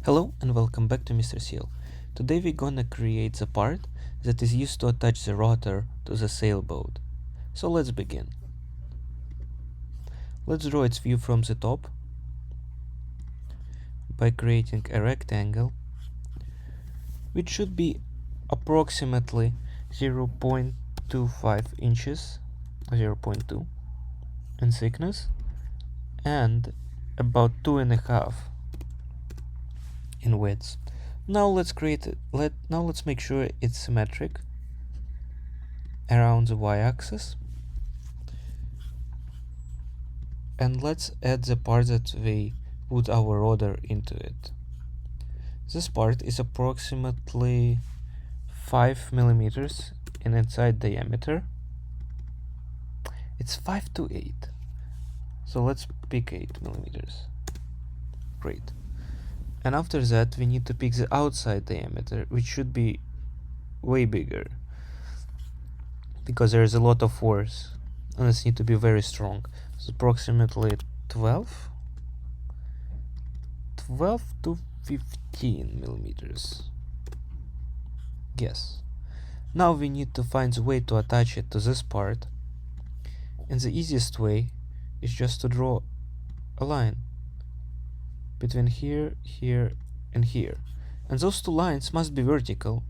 Hello and welcome back to Mr. Seal. Today we're gonna create the part that is used to attach the rudder to the sailboat. So let's begin. Let's draw its view from the top by creating a rectangle which should be approximately 0.25 inches, 0.2 in thickness, and about 2.5 in width. Now let's create it. Now let's make sure it's symmetric around the y-axis, and let's add the part that we put our rudder into it. This part is approximately 5 millimeters in inside diameter. It's 5 to 8, so let's pick 8 millimeters. Great. And after that we need to pick the outside diameter, which should be way bigger because there is a lot of force and it needs to be very strong. So approximately 12 to 15 millimeters. Yes. Now we need to find the way to attach it to this part, and the easiest way is just to draw a line between here, here, and here, and those two lines must be vertical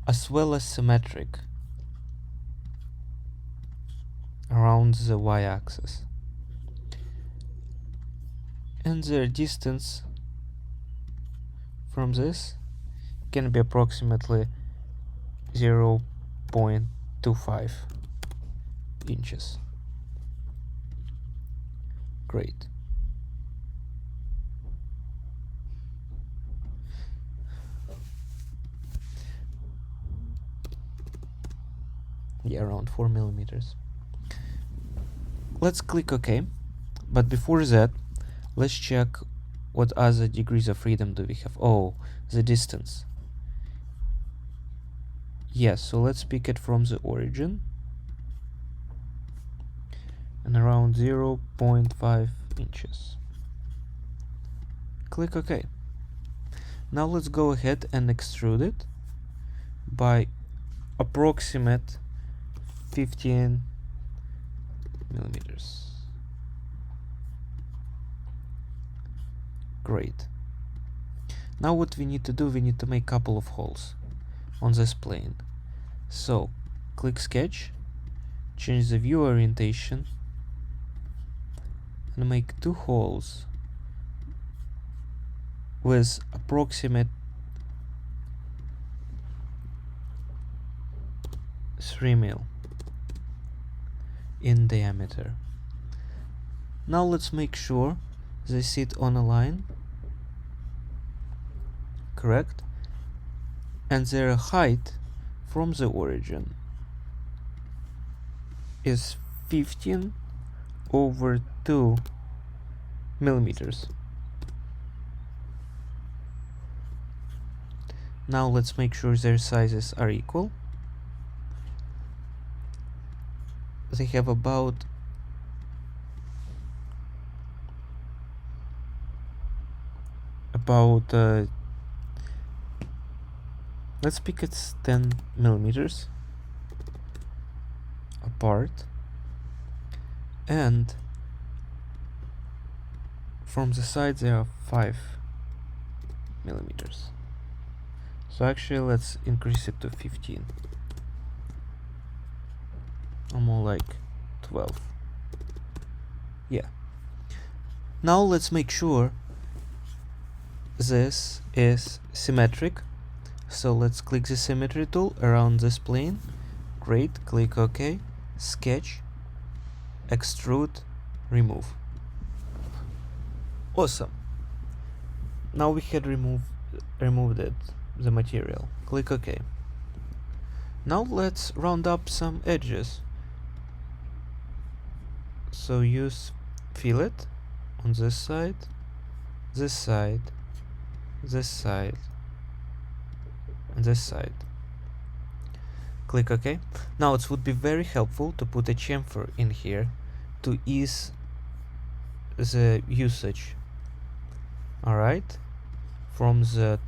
as well as symmetric around the y-axis, and their distance from this can be approximately 0.25 inches. Great. Yeah, around 4 millimeters. Let's click OK, but before that let's check what other degrees of freedom do we have. Oh, the distance. Yes, so let's pick it from the origin and around 0.5 inches. Click OK. Now let's go ahead and extrude it by approximate 15 millimeters. Great. Now what we need to do, we need to make a couple of holes on this plane. So click sketch, change the view orientation, and make 2 holes with approximate 3 mil in diameter. Now let's make sure they sit on a line, correct, and their height from the origin is 15 over 2 millimeters. Now let's make sure their sizes are equal. They have about let's pick it's 10 millimeters apart, and from the side they are 5 millimeters. So actually let's increase it to 15, or more like 12. Yeah. Now let's make sure this is symmetric. So let's click the symmetry tool around this plane. Great, click OK, sketch, extrude, remove. Awesome. Now we had removed the material. Click OK. Now let's round up some edges. So use fillet on this side, this side, this side, and this side. Click OK. Now it would be very helpful to put a chamfer in here to ease the usage. Alright, from the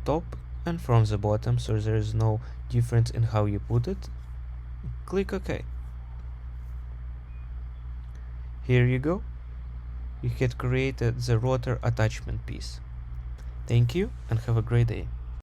top and from the bottom, so there is no difference in how you put it. Click OK. Here you go. You had created the rotor attachment piece. Thank you and have a great day.